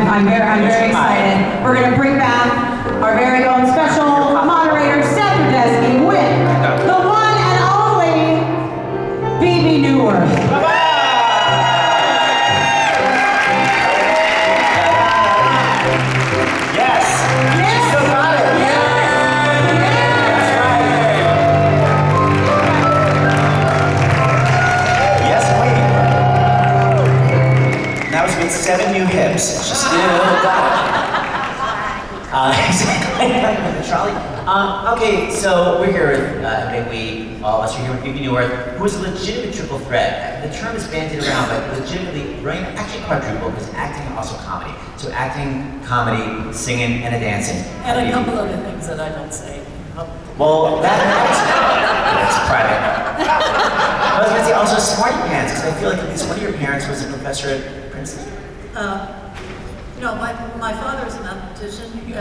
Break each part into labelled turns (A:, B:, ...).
A: I'm very excited. We're going to bring back our very own special moderator, Seth Rudetsky, with the one and only Bebe Neuwirth.
B: Seven new hips. She still got it. Charlie. Okay, so we're here with, all of us are here with Bebe Neuwirth, who is a legitimate triple threat. The term is bandied around, but legitimately, right, actually quadruple, because acting and also comedy. So acting, comedy, singing, and a dancing.
C: And a couple other things that I don't say.
B: Well, that's private. I was going to say also smarty pants, because I feel like at least one of your parents was a professor at Princeton.
C: No, my father's a mathematician. He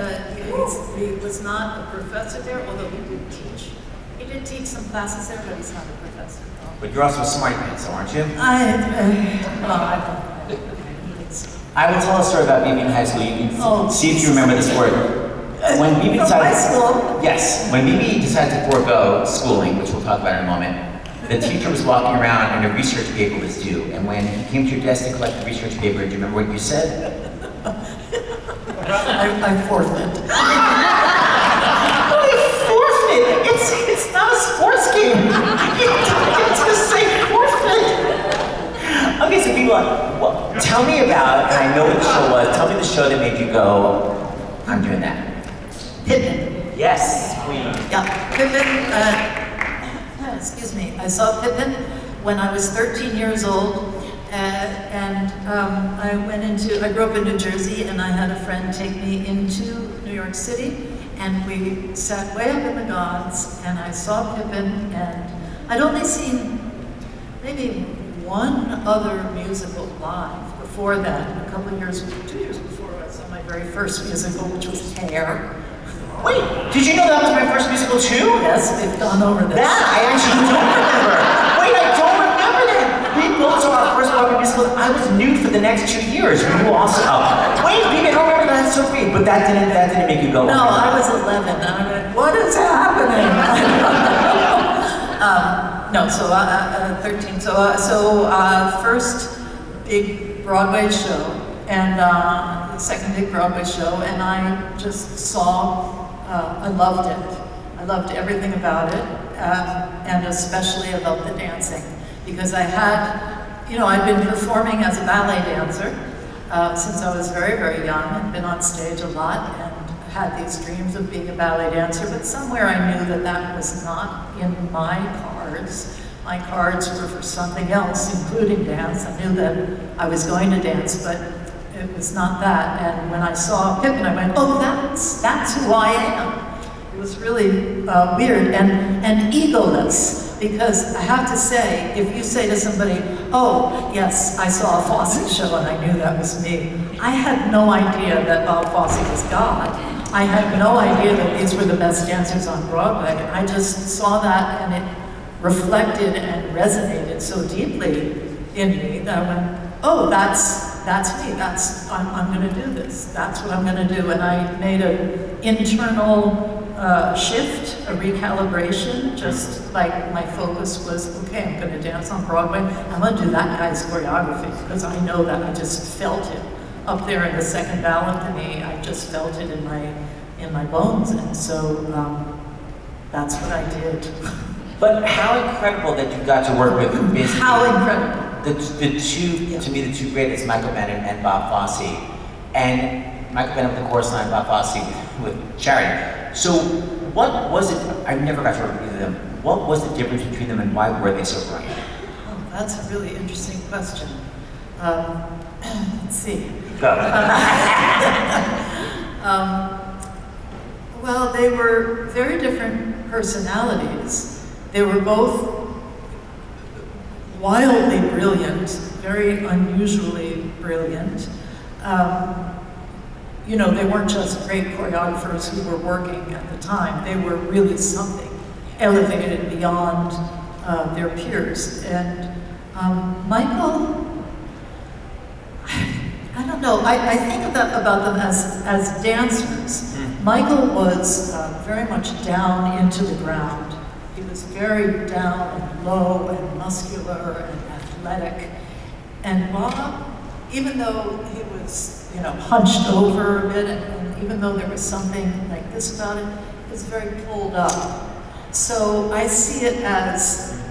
C: was not a professor there, although he did teach. He did teach some classes there, but he's not a professor.
B: But you're also a smarty pants, aren't you?
C: I don't think so.
B: I will tell a story about Bebe in high school. You can see if you remember this story. When Bebe decided,
C: high school?
B: Yes, when Bebe decided to forego schooling, which we'll talk about in a moment, the teacher was walking around and a research paper was due. And when he came to your desk to collect the research paper, do you remember what you said?
C: I forfeit.
B: Forfeit? It's not a sports game. You don't get to say forfeit. Okay, so people, well, tell me about, and I know what the show was, tell me the show that made you go, I'm doing that.
C: Pippin.
B: Yes, queen.
C: Yeah, Pippin. Excuse me, I saw Pippin when I was 13 years old, and I grew up in New Jersey, and I had a friend take me into New York City, and we sat way up in the gods, and I saw Pippin, and I'd only seen maybe one other musical live before that, a couple of years, 2 years before I saw my very first musical, which was Hair.
B: Wait, did you know that was my first musical too?
C: Yes, we've gone over this.
B: That I actually don't remember. Wait, I don't remember that. We both saw our first Broadway musical. I was nude for the next 2 years. You also. Wait, Bebe, I don't remember that. That's so great. But that didn't make you go.
C: No, I was 11, and I went, what is happening? No, so 13. So first big Broadway show, and second big Broadway show, and I just saw. I loved it. I loved everything about it, and especially I loved the dancing, because I had, I'd been performing as a ballet dancer since I was very, very young, and been on stage a lot, and had these dreams of being a ballet dancer, but somewhere I knew that that was not in my cards. My cards were for something else, including dance. I knew that I was going to dance, but it was not that. And when I saw Pippin, I went, oh, that's who I am. It was really weird and egoless, because I have to say, if you say to somebody, oh, yes, I saw a Fosse show and I knew that was me, I had no idea that Bob Fosse was God. I had no idea that these were the best dancers on Broadway. I just saw that, and it reflected and resonated so deeply in me that I went, oh, that's me, I'm gonna do this. That's what I'm gonna do. And I made an internal shift, a recalibration, just like my focus was, okay, I'm gonna dance on Broadway. I'm gonna do that guy's choreography, because I know that I just felt it. Up there in the second balcony, I just felt it in my bones. And so that's what I did.
B: But how incredible that you got to work with basically.
C: How incredible.
B: The two, to me, the two greatest, Michael Bennett and Bob Fosse. And Michael Bennett with the chorus line, Bob Fosse with Charity. So what was it, I never got to work with either of them, what was the difference between them and why were they so brilliant?
C: Oh, that's a really interesting question. Let's see.
B: Go.
C: Well, they were very different personalities. They were both wildly brilliant, very unusually brilliant. They weren't just great choreographers who were working at the time. They were really something, elevated beyond their peers. And Michael, I don't know. I think about them as dancers. Michael was very much down into the ground. He was very down and low and muscular and athletic. And Bob, even though he was, hunched over a bit, and even though there was something like this about it, he was very pulled up. So I see it as,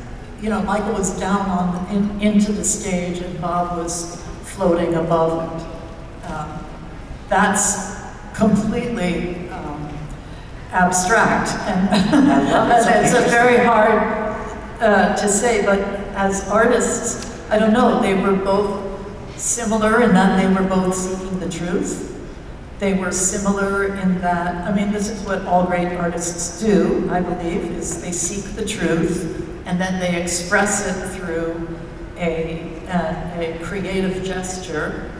C: Michael was down into the stage and Bob was floating above it. That's completely abstract, and it's a very hard to say, but as artists, I don't know, they were both similar in that they were both seeking the truth. They were similar in that, this is what all great artists do, I believe, is they seek the truth and then they express it through a creative gesture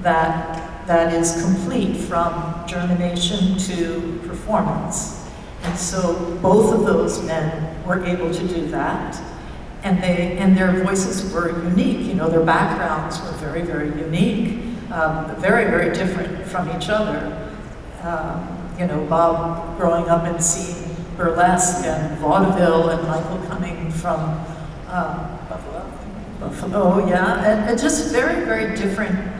C: that is complete from germination to performance. And so both of those men were able to do that. And their voices were unique. Their backgrounds were very, very unique, very, very different from each other. Bob growing up and seeing burlesque and vaudeville, and Michael coming from Buffalo, yeah, and just very, very different,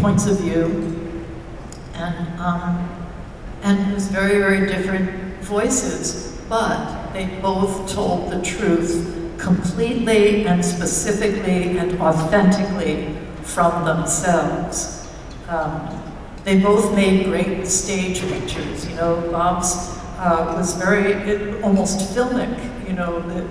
C: points of view, and it was very, very different voices, but they both told the truth completely and specifically and authentically from themselves. They both made great stage pictures. Bob's was very, almost filmic,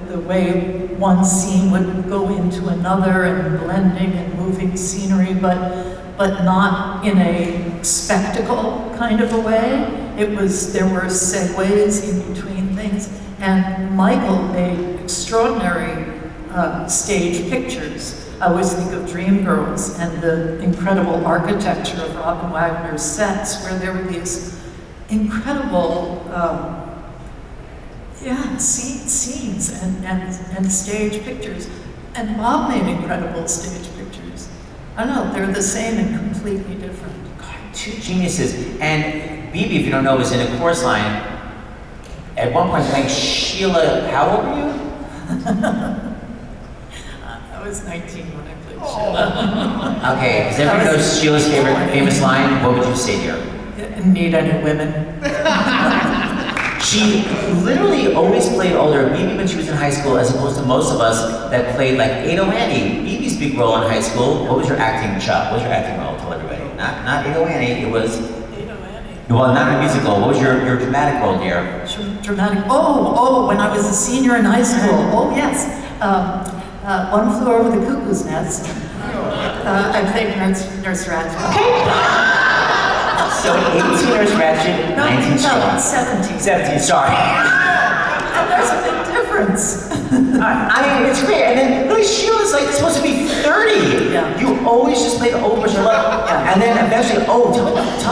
C: the way one scene would go into another and blending and moving scenery, but not in a spectacle kind of a way. There were segues in between things, and Michael made extraordinary stage pictures. I always think of Dreamgirls and the incredible architecture of Robin Wagner's sets, where there were these incredible scenes and stage pictures. And Bob made incredible stage pictures. I don't know, they're the same and completely different.
B: God, two geniuses. And Bebe, if you don't know, was in a chorus line at one point playing Sheila. How old were you?
C: I was 19 when I played Sheila.
B: Okay, does everyone know Sheila's famous line? What would you say here?
C: Need any women?
B: She literally always played older, maybe when she was in high school, as opposed to most of us that played like Ado Annie. Bebe's big role in high school. What was your acting, Chuck? What was your acting role? Tell everybody. Not Ado Annie, it was...
C: Ado Annie.
B: Well, not a musical. What was your dramatic role, dear?
C: Dramatic? Oh, when I was a senior in high school. Oh, yes. One Flew Over the Cuckoo's Nest. I played Nurse Ratched.
B: So 18 Nurse Ratched, 19 Strong.
C: 17.
B: 17, sorry.
C: And there's a big difference.
B: It's great. And then really, Sheila's like supposed to be 30.
C: Yeah.
B: You always just play the old version. And then eventually, tell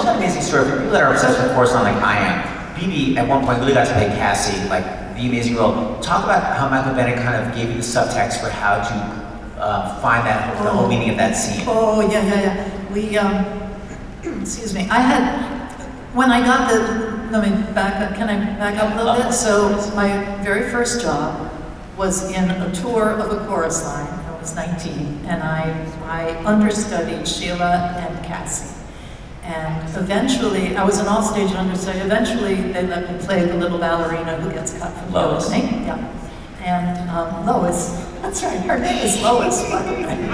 B: that amazing story for people that are obsessed with chorus like I am. Bebe at one point really got to play Cassie, like the amazing role. Talk about how Michael Bennett kind of gave you the subtext for how to find the whole meaning of that scene.
C: Oh, yeah. We, excuse me, when I got let me back up, can I back up a little bit? So my very first job was in a tour of a chorus line. I was 19, and I understudied Sheila and Cassie. And eventually, I was an offstage understudy. Eventually, they let me play the little ballerina who gets cut from the opening. Yeah. And Lois, that's right, her name is Lois, by the way.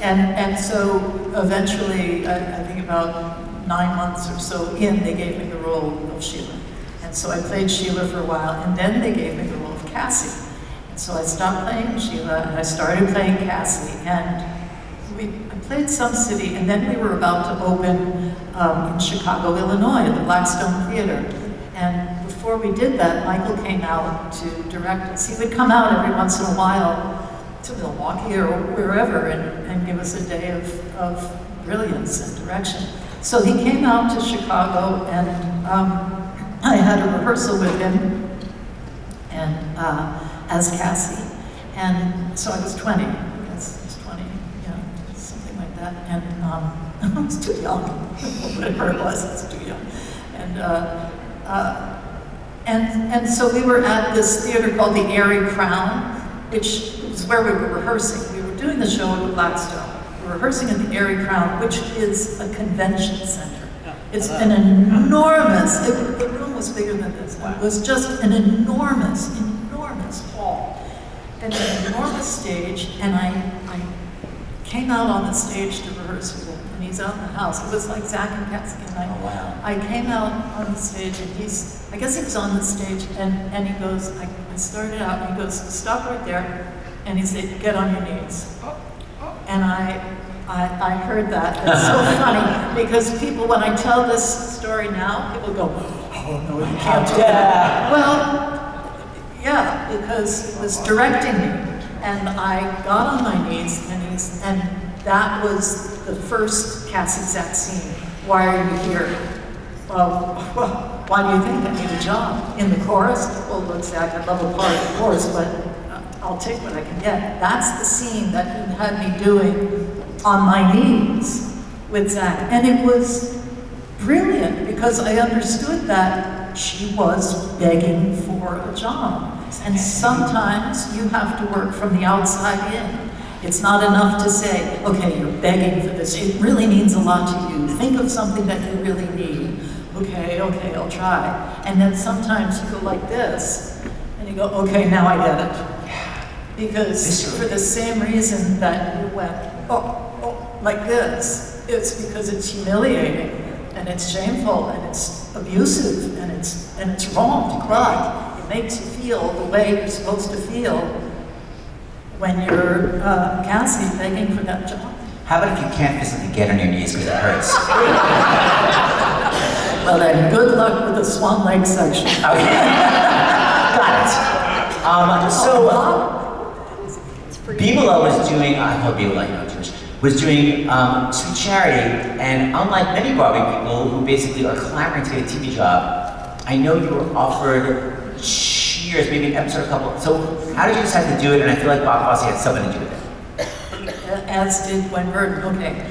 C: And so eventually, I think about 9 months or so in, they gave me the role of Sheila. And so I played Sheila for a while, and then they gave me the role of Cassie. And so I stopped playing Sheila, and I started playing Cassie. And I played some city, and then we were about to open in Chicago, Illinois, at the Blackstone Theater. And before we did that, Michael came out to direct us. He would come out every once in a while to Milwaukee or wherever and give us a day of brilliance and direction. So he came out to Chicago, and I had a rehearsal with him and as Cassie. And so I was 20, and I was too young, whatever it was, I was too young. And so we were at this theater called the Airy Crown, which was where we were rehearsing. We were doing the show at the Blackstone. We were rehearsing at the Airy Crown, which is a convention center. It's an enormous, the room was bigger than this. It was just an enormous, enormous hall. And an enormous stage, and I came out on the stage to rehearse with him, and he's out in the house. It was like Zach and Cassie, and I came out on the stage, and I guess he was on the stage, and he goes, I started out, and he goes, stop right there, and he said, get on your knees. And I heard that. It's so funny, because people, when I tell this story now, people go, oh no, you can't do that. Well, yeah, because he was directing me. And I got on my knees, and that was the first Cassie Zach scene. Why are you here? Well, why do you think I need a job? In the chorus? Well, look, Zach, I'd love a part of the chorus, but I'll take what I can get. That's the scene that he had me doing on my knees with Zach. And it was brilliant, because I understood that she was begging for a job. And sometimes you have to work from the outside in. It's not enough to say, okay, you're begging for this. It really means a lot to you. Think of something that you really need. Okay, I'll try. And then sometimes you go like this, and you go, okay, now I get it. Because for the same reason that you went, oh, like this, it's because it's humiliating, and it's shameful, and it's abusive, and it's wrong, but makes you feel the way you're supposed to feel when you're Cassie begging for that job.
B: How about if you can't physically get on your knees because it hurts?
C: Well then, good luck with the Swan Lake section.
B: Okay. Got it. Bebe was doing, I call Bebe like no Jewish, was doing Sweet Charity, and unlike many Broadway people who basically are clamoring to get a TV job, I know you were offered Cheers, maybe an episode, a couple. So how did you decide to do it? And I feel like Bob Fosse had something to do with it.
C: As did Gwen Verdon. Okay.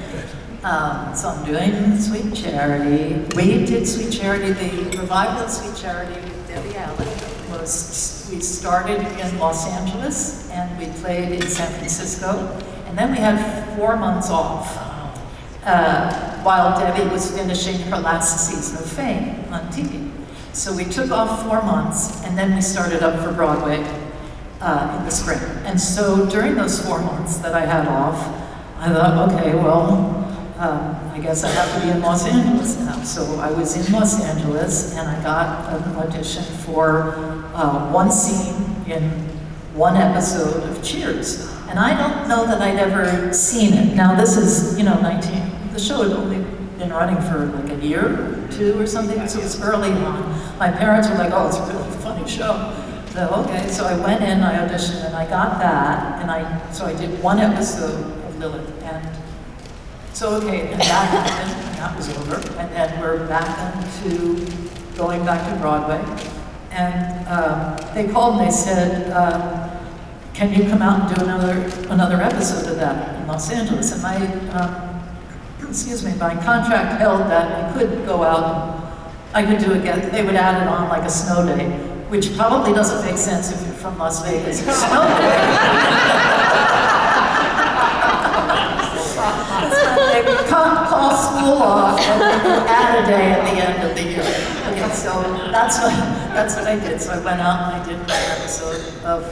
C: So I'm doing Sweet Charity. We did Sweet Charity. The revival of Sweet Charity with Debbie Allen was, we started in Los Angeles, and we played in San Francisco. And then we had 4 months off while Debbie was finishing her last season of Fame on TV. So we took off 4 months, and then we started up for Broadway in the spring. And so during those 4 months that I had off, I thought, okay, well, I guess I have to be in Los Angeles now. So I was in Los Angeles, and I got an audition for one scene in one episode of Cheers. And I don't know that I'd ever seen it. Now this is, the show had only been running for like a year or two or something, so it was early on. My parents were like, oh, it's a really funny show. So, okay, so I went in, I auditioned, and I got that, and so I did one episode of Lilith, and so, okay, and that happened, and that was over, and then we're back into going back to Broadway, and they called and they said, can you come out and do another episode of that in Los Angeles? And my contract held that I could go out and I could do it again. They would add it on like a snow day, which probably doesn't make sense if you're from Las Vegas. It's a snow day. They would call school off and then add a day at the end of the year. Okay, so that's what I did. So I went out and I did an episode of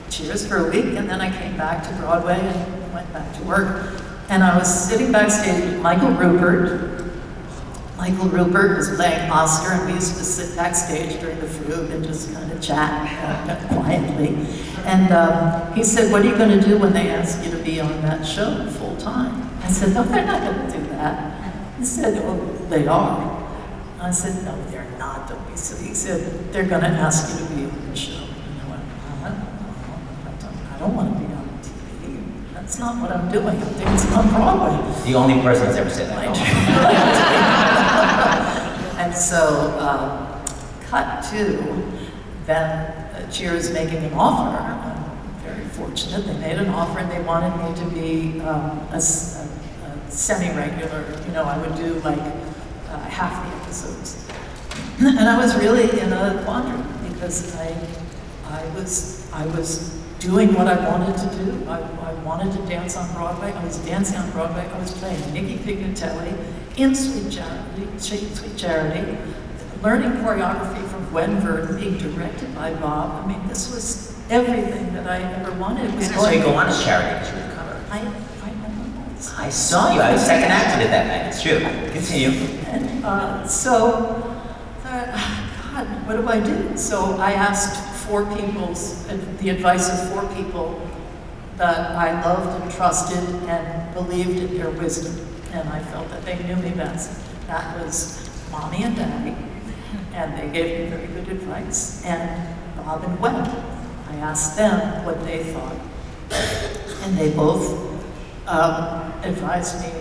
C: Cheers for a week, and then I came back to Broadway and went back to work. And I was sitting backstage with Michael Rupert. Michael Rupert was playing Oscar, and we used to sit backstage during the Frug and just kind of chat quietly. And he said, what are you going to do when they ask you to be on that show full time? I said, no, they're not going to do that. He said, well, they are. I said, no, they're not, don't be silly. He said, they're going to ask you to be on the show. And I went, I don't want to be on TV. That's not what I'm doing. I'm dancing on Broadway.
B: The only person that's ever said that.
C: And so, cut to, then Cheers making an offer. I'm very fortunate. They made an offer, and they wanted me to be a semi-regular. You know, I would do like half the episodes. And I was really in a quandary because I was doing what I wanted to do. I wanted to dance on Broadway. I was dancing on Broadway. I was playing Nicky Pignatelli in Sweet Charity, learning choreography from Wenver, being directed by Bob. I mean, this was everything that I ever wanted. It was
B: So you go on as Charity because you're the cover. I saw you. I was second acted at that night. It's true. Continue.
C: And God, what do I do? So I asked the advice of 4 people that I loved and trusted and believed in their wisdom. And I felt that they knew me best. That was Mommy and Daddy. And they gave me very good advice. And Bob and Gwen. I asked them what they thought. And they both advised me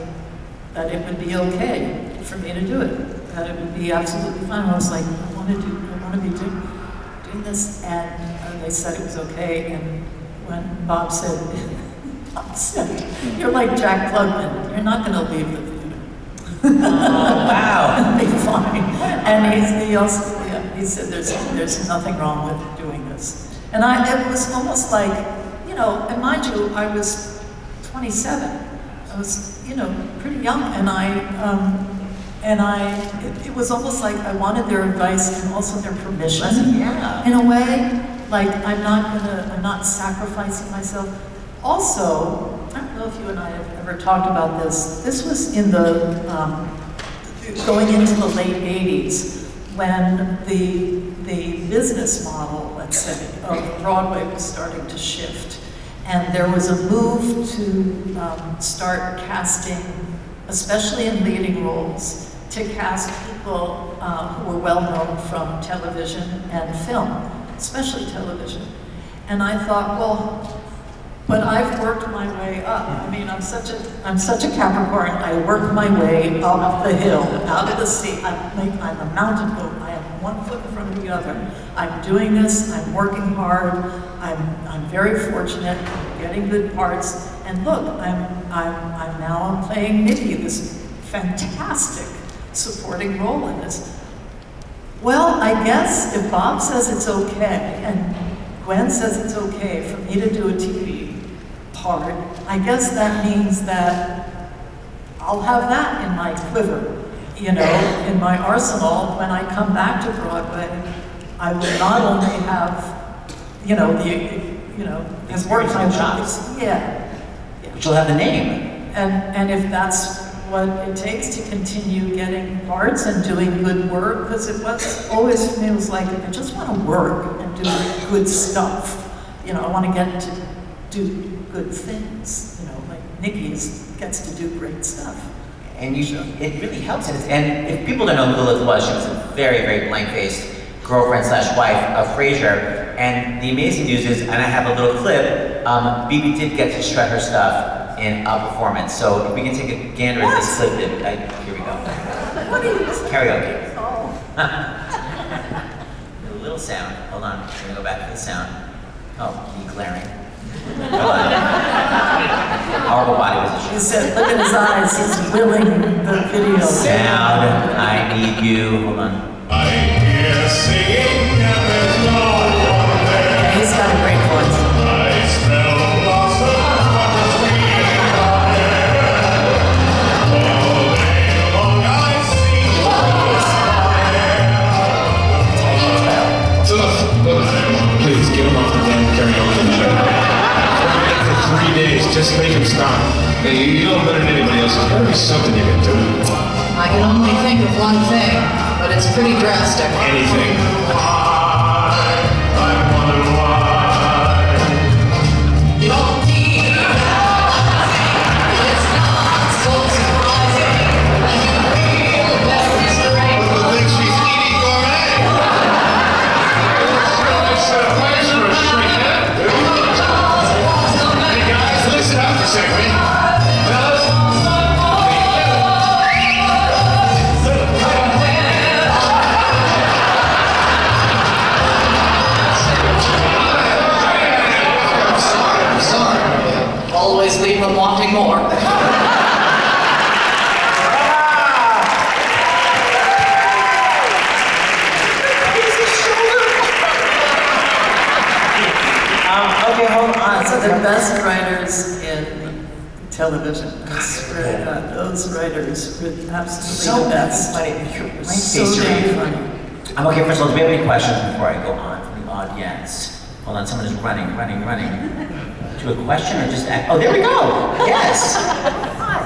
C: that it would be okay for me to do it. That it would be absolutely fine. I was like, I want to be doing this, and they said it was okay. And when Bob said, "You're like Jack Klugman. You're not going to leave the theater."
B: Oh, wow!
C: It'll be fine. And he said, "There's nothing wrong with doing this." And it was almost like, you know, and mind you, I was 27. I was, you know, pretty young, and it was almost like I wanted their advice and also their permission.
B: Yeah.
C: In a way, like I'm not sacrificing myself. Also, I don't know if you and I have ever talked about this. This was in the, going into the late 80s, when the business model, let's say, of Broadway was starting to shift. And there was a move to start casting, especially in leading roles, to cast people who were well known from television and film, especially television. And I thought, well, but I've worked my way up. I mean, I'm such a Capricorn. I work my way up the hill, out of the sea. I'm a mountain goat. I am one foot in front of the other. I'm doing this. I'm working hard. I'm very fortunate. I'm getting good parts. And look, I'm now playing Nicky, this fantastic supporting role in this. Well, I guess if Bob says it's okay, and Gwen says it's okay for me to do a TV part, I guess that means that I'll have that in my quiver, you know, in my arsenal. When I come back to Broadway, I will not only have, you know, has worked my chops. Yeah.
B: But you'll have the name.
C: And if that's what it takes to continue getting parts and doing good work, because it was always, for me, it was like, I just want to work and do good stuff. You know, I want to get to do good things. You know, like Nicky gets to do great stuff.
B: And it really helps. And if people don't know who Lilith was, she was a very, very blank-faced girlfriend/wife of Frasier. And the amazing news is, and I have a little clip, Bebe did get to shred her stuff in a performance. So if we can take a gander at this clip, here we go.
C: What are you?
B: Karaoke.
C: Oh.
B: A little sound. Hold on. We're gonna go back to the sound. Oh, me glaring. Hold on. Horrible body position.
C: He said, look at his eyes. He's willing the video.
B: Sound. I need you. Hold on.
D: I hear singing and there's no one there.
C: He's got a great voice.
D: I smell blossoms between my hair. All day long I see you
E: Please get him off the damn karaoke show. For 3 days, just make him stop. Hey, you know better than anybody else. There's gotta be something you can do.
F: I can only think of one thing, but it's pretty drastic.
E: Anything.
D: I wonder why.
F: You don't need it's not so surprising when you feel very strange.
E: I think she's eating gourmet. It's a place for a shrink head. Hey guys, listen up for a second. Fellas.
F: Always leave them wanting more.
C: Lots of the best writers in television. I swear to God, those writers were absolutely the best.
B: funny. Your blank
C: So
B: face,
C: damn
B: Sharif.
C: funny.
B: I'm okay, first of all, do we have any questions before I go on from the audience? Hold on, someone is running. To a question or just act? Oh, there we go. Yes. Hi.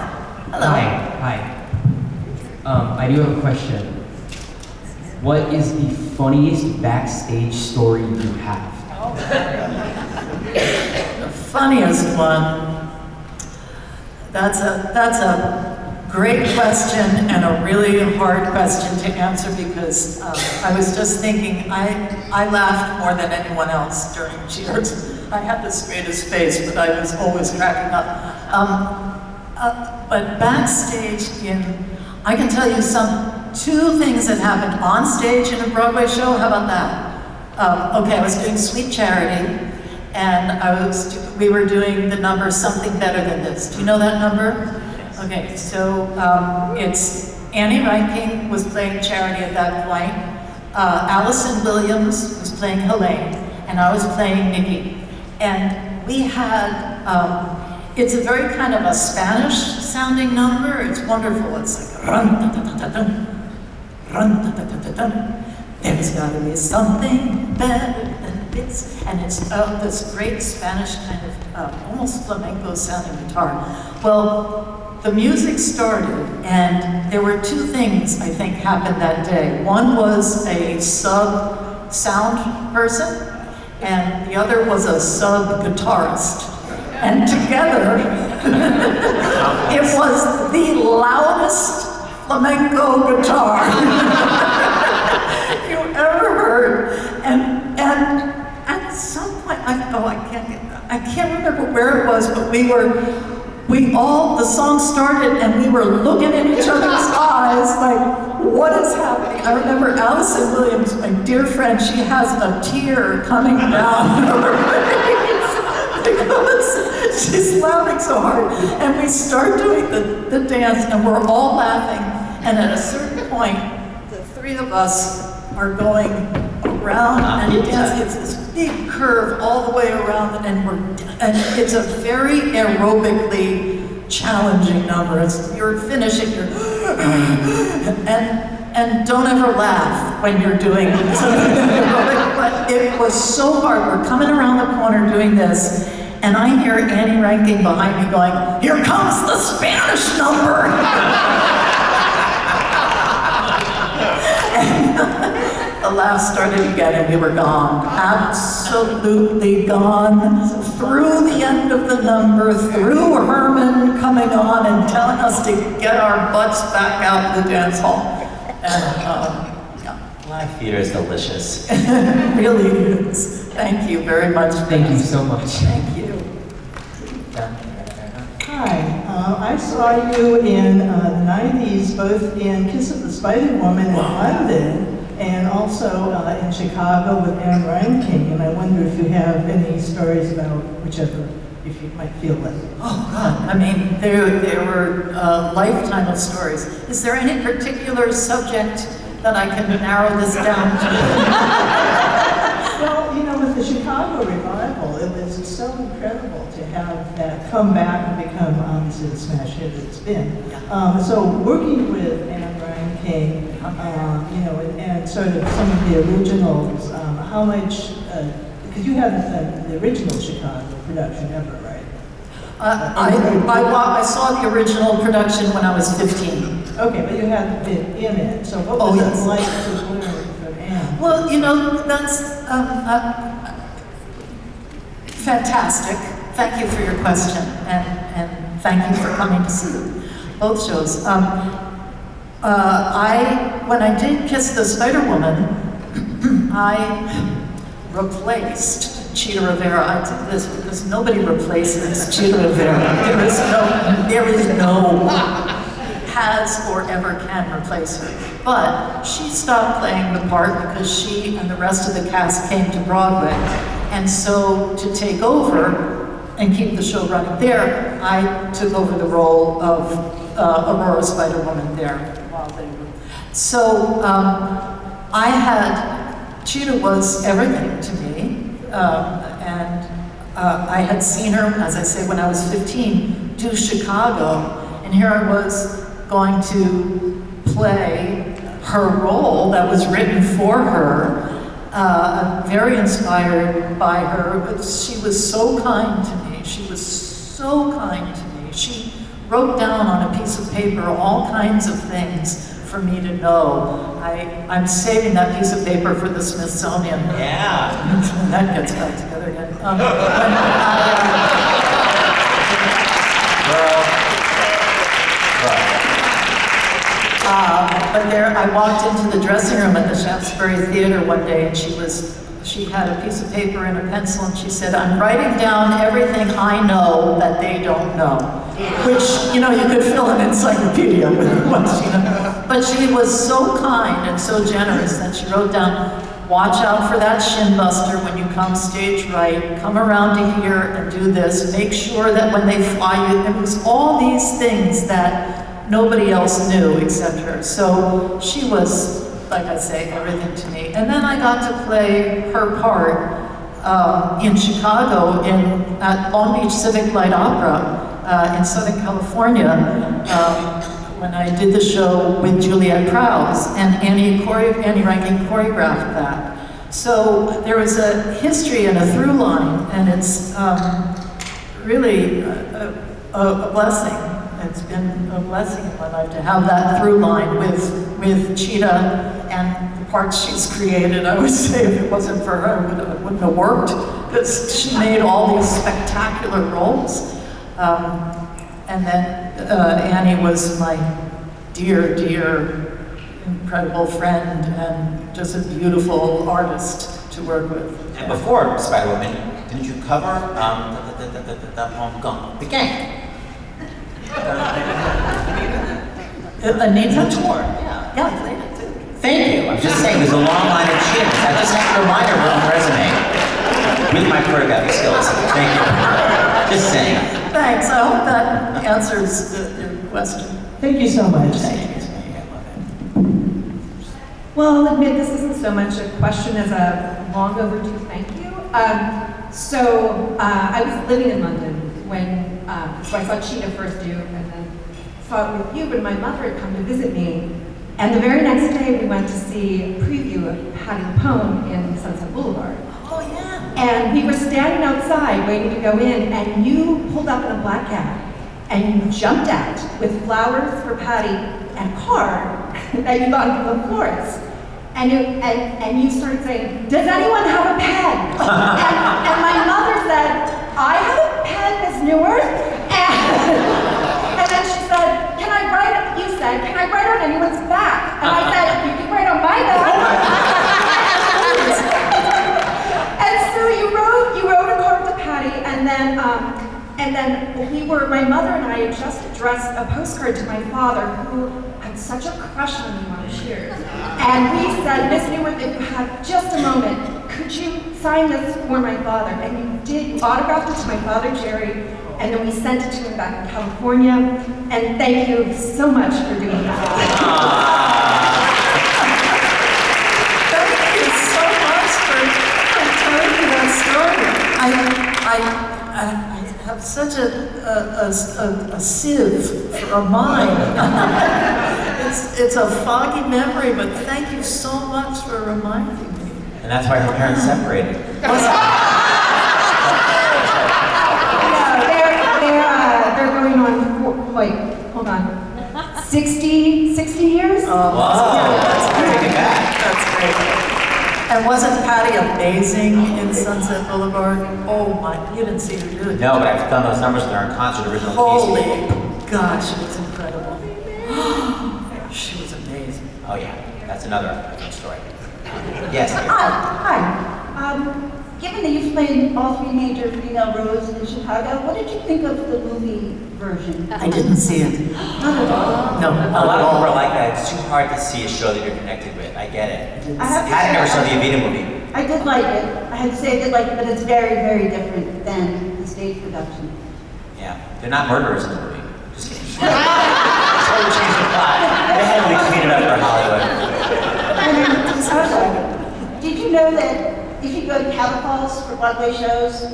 B: Hello.
G: Hi. I do have a question. What is the funniest backstage story you have?
C: The funniest one. That's a great question and a really hard question to answer because I was just thinking, I laughed more than anyone else during Cheers. I had the straightest face, but I was always cracking up. But backstage I can tell you two things that happened on stage in a Broadway show. How about that? Okay, I was doing Sweet Charity, and we were doing the number Something Better Than This. Do you know that number? Okay, so it's Annie Reinking was playing Charity at that point. Allison Williams was playing Helene, and I was playing Nikki. And we had, it's a very kind of a Spanish-sounding number. It's wonderful. It's like run-da-da-da-da-dum, run-da-da-da-da-dum. There's got to be something better than this. And it's this great Spanish kind of almost flamenco-sounding guitar. Well, the music started, and there were two things I think happened that day. One was a sub-sound person, and the other was a sub-guitarist. And together, it was the loudest flamenco guitar you ever heard. And at some point, I can't remember where it was, but the song started and we were looking in each other's eyes like, what is happening? I remember Allison Williams, my dear friend, she has a tear coming down her face because she's laughing so hard. And we start doing the dance and we're all laughing. And at a certain point, the three of us are going around and dancing. It's this big curve all the way around, and it's a very aerobically challenging number. You're finishing, and don't ever laugh when you're doing something aerobic, but it was so hard. We're coming around the corner doing this, and I hear Annie Reinking behind me going, "Here comes the Spanish number!" The laugh started again and we were gone. Absolutely gone. Through the end of the number, through Herman coming on and telling us to get our butts back out in the dance hall. And yeah.
B: Live theater is delicious.
C: It really is. Thank you very much.
G: Thank you so much.
C: Thank you.
H: Hi, I saw you in the 90s, both in Kiss of the Spider Woman in London, and also in Chicago with Anne Reinking, and I wonder if you have any stories about whichever, if you might feel like.
C: Oh God, I mean, there were a lifetime of stories. Is there any particular subject that I can narrow this down to?
H: Well, you know, with the Chicago revival, it was so incredible to have that come back and become obviously the smash hit it's been. So working with Anne Reinking, you know, and sort of some of the originals, how much, because you had the original Chicago production ever, right?
C: I saw the original production when I was 15.
H: Okay, but you hadn't been in it, so what was it like to learn from Anne?
C: Well, you know, that's fantastic. Thank you for your question, and thank you for coming to see both shows. When I did Kiss the Spider-Woman, I replaced Cheetah Rivera. I did this because nobody replaces Cheetah Rivera. There is no has or ever can replace her. But she stopped playing the part because she and the rest of the cast came to Broadway. And so to take over and keep the show running there, I took over the role of Aurora Spider-Woman there while they were. So Cheetah was everything to me. And I had seen her, as I say, when I was 15, do Chicago, and here I was going to play her role that was written for her. I'm very inspired by her, but she was so kind to me. She was so kind to me. She wrote down on a piece of paper all kinds of things for me to know. I'm saving that piece of paper for the Smithsonian.
B: Yeah.
C: When that gets back together again. But there, I walked into the dressing room at the Shaftesbury Theater one day, and she had a piece of paper and a pencil, and she said, "I'm writing down everything I know that they don't know." Which, you know, you could fill an encyclopedia with what she knows. But she was so kind and so generous that she wrote down, "Watch out for that shin buster when you come stage right. Come around to here and do this. Make sure that when they fly you," it was all these things that nobody else knew except her. So she was, like I say, everything to me. And then I got to play her part in Chicago at Long Beach Civic Light Opera in Southern California when I did the show with Juliette Prowse, and Annie Rankin choreographed that. So there was a history and a through line, and it's really a blessing. It's been a blessing in my life to have that through line with Cheetah and the parts she's created. I would say if it wasn't for her, it wouldn't have worked, because she made all these spectacular roles. And then Annie was my dear, dear, incredible friend and just a beautiful artist to work with.
B: And before Spider-Woman, didn't you cover the poem The Gang?
C: Anita?
B: Tour,
C: Yeah, they did too.
B: Thank you. I'm just saying, there's a long line of cheers. I just have to remind her on the resume with my choreographic skills. Thank you. Just saying.
C: Thanks. I hope that answers your question.
H: Thank you so much.
I: Well, I'll admit this isn't so much a question as a long overdue thank you. I was living in London when, so I saw Cheetah first do, and then saw it with you when my mother had come to visit me. And the very next day we went to see a preview of Patti LuPone in Sunset Boulevard.
C: Oh, yeah.
I: And we were standing outside waiting to go in, and you pulled up in a black cab, and you jumped out with flowers for Patti and a card that you got from the florist. And you started saying, "Does anyone have a pen?" and my mother said, "I have a pen, Miss Neuwirth." And then she said, "Can I write?" You said, "Can I write on anyone's back?" And I said, "You can write on my back." And so you wrote a card to Patti, and then my mother and I had just addressed a postcard to my father, who had such a crush on you on Cheers. And we said, "Miss Neuwirth, if you have just a moment, could you sign this for my father?" And you did. You autographed it to my father, Jerry, and then we sent it to him back in California. And thank you so much for doing that.
C: Thank you so much for telling me that story. I have such a sieve for a mind. It's a foggy memory, but thank you so much for reminding me.
B: And that's why her parents separated.
I: They're going on, hold on, 60 years?
B: Wow. Take it back.
C: That's great. And wasn't Patti amazing in Sunset Boulevard? Oh my, you didn't see her, did you?
B: No, but I've done those numbers with her in concert, original
C: Holy
B: piece.
C: gosh, it was incredible. She was amazing.
B: Oh yeah, that's another story. Yes.
J: Hi. Given that you've played all three major female roles in Chicago, what did you think of the movie version?
C: I didn't see it.
J: Not at all.
C: No,
B: A lot of people are like that. It's too hard to see a show that you're connected with. I get it.
J: I have to
B: Patty
J: say,
B: never saw the Evita movie.
J: I did like it. I had to say I did like it, but it's very, very different than the stage production.
B: Yeah, they're not murderers in the movie. Just kidding. Totally changed the plot. They had to clean it up for Hollywood.
J: Did you know that if you go to catapults for Broadway shows,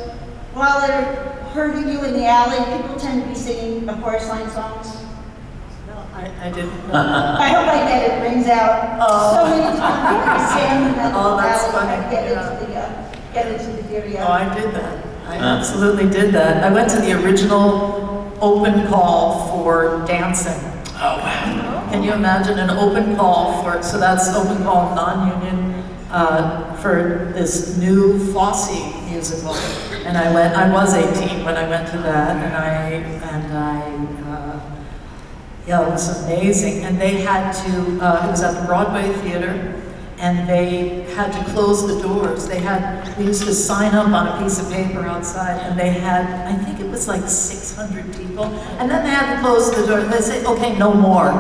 J: while they're herding you in the alley, people tend to be singing the chorus line songs?
C: No, I didn't.
J: I hope I get it, rings out so many times. Stand in that
C: Oh, that's
J: alley
C: funny.
J: and get into the area.
C: Oh, I did that. I absolutely did that. I went to the original open call for dancing.
B: Oh, wow.
C: Can you imagine an open call for, so that's open call non-union, for this new Fosse musical. And I was 18 when I went to that, yeah, it was amazing. And they had to, it was at the Broadway Theater, and they had to close the doors. We used to sign up on a piece of paper outside, and they had, I think it was like 600 people, and then they had to close the door. They say, okay, no more.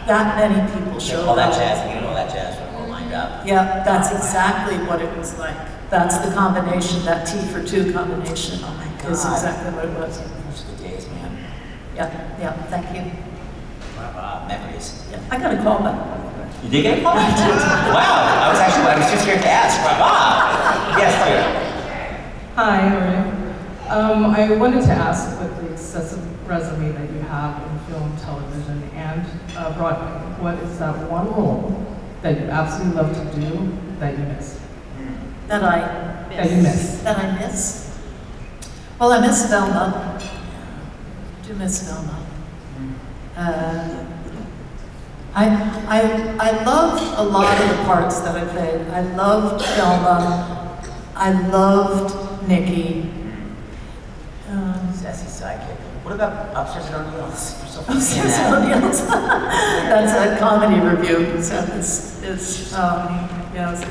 C: That many people showed
B: All that
C: up.
B: jazz, you know, all that jazz all lined up.
C: Yeah, that's exactly what it was like. That's the combination, that T for two combination. Oh my God. Is exactly what it was.
B: Those are the days, man.
C: Yeah, thank you.
B: Memories.
C: Yeah, I got a call back.
B: You did get a call? Wow, I was too scared to ask. Wow. Yes, dear.
K: Hi, how are you? I wanted to ask, with the extensive resume that you have in film, television, and Broadway, what is that one role that you absolutely love to do that you miss?
C: That I miss.
K: That you miss.
C: That I miss? Well, I miss Velma. I do miss Velma. I loved a lot of the parts that I played. I loved Velma. I loved Nikki.
B: Sassy sidekick. What about Upstairs and Nobody Else? You're so
C: Upstairs and Nobody Else. That's a comedy review. So it's a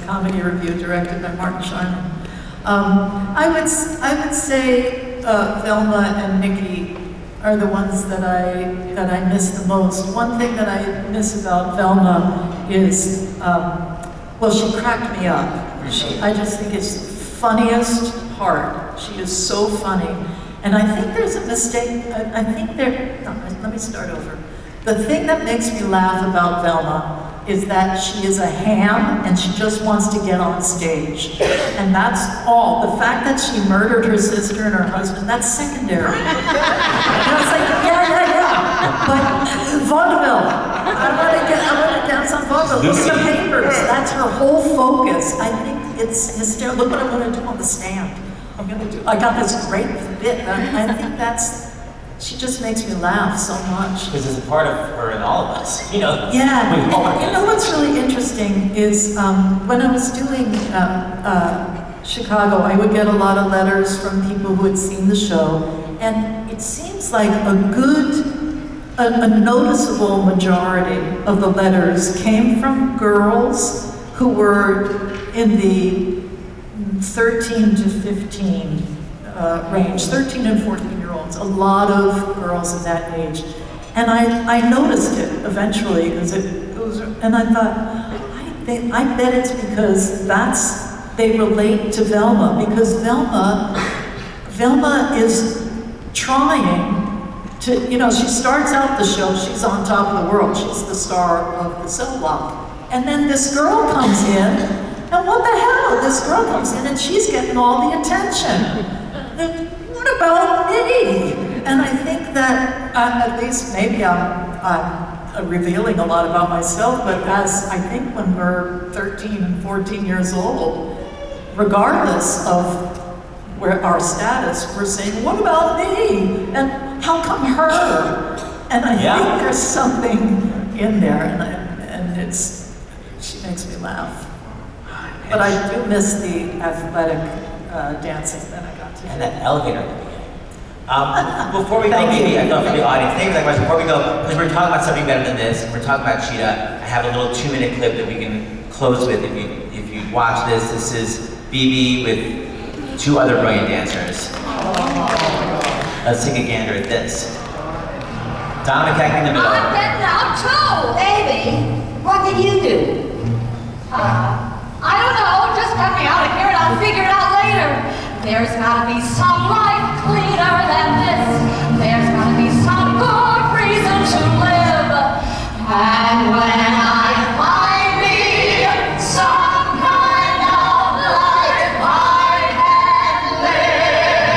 C: comedy review directed by Martin Sharman. I would say Velma and Nikki are the ones that I miss the most. One thing that I miss about Velma is, well, she cracked me up. I just think it's the funniest part. She is so funny. And I think there's a mistake, let me start over. The thing that makes me laugh about Velma is that she is a ham and she just wants to get on stage. And that's all. The fact that she murdered her sister and her husband, that's secondary. And I was like, yeah. But vaudeville, I want to dance on vaudeville. Look at the papers. That's her whole focus. I think it's hysterical. Look what I'm going to do on the stand. I got this great bit. I think she just makes me laugh so much.
B: Because it's a part of her and all of us, you know.
C: Yeah, and you know what's really interesting is when I was doing Chicago, I would get a lot of letters from people who had seen the show, and it seems like a noticeable majority of the letters came from girls who were in the 13 to 15 range, 13 and 14-year-olds, a lot of girls in that age. And I noticed it eventually, because it was, and I thought, I bet it's because they relate to Velma, because Velma is trying to, she starts out the show, she's on top of the world, she's the star of the cell block. And then this girl comes in, and what the hell? This girl comes in and she's getting all the attention. What about me? And I think that, at least maybe I'm revealing a lot about myself, but I think when we're 13 and 14 years old, regardless of where our status, we're saying, what about me? And how come her? And I think there's something in there, and she makes me laugh. But I do miss the athletic dancing that I got to do.
B: And that elevator at the beginning. Before we go, maybe I know for the audience, thank you for that question. Before we go, because we're talking about something better than this, and we're talking about Cheetah, I have a little 2-minute clip that we can close with if you watch this. This is Bebe with 2 other brilliant dancers. Let's take a gander at this. Donna McKechnie in the middle.
F: I'm getting out too, baby. What did you do? I don't know, just got me out of here and I'll figure it out later. There's gotta be some life cleaner than this. There's gotta be some good reason to live. And when I find me some kind of life I can live.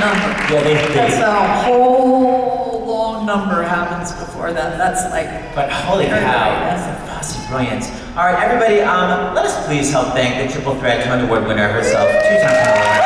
C: number.
B: Yeah,
C: That's a whole long number happens before that. That's like.
B: But holy cow, that's a fussy brilliance. All right, everybody, let us please help thank the Triple Threat Tony Award winner herself, 2 times Tony Award winner.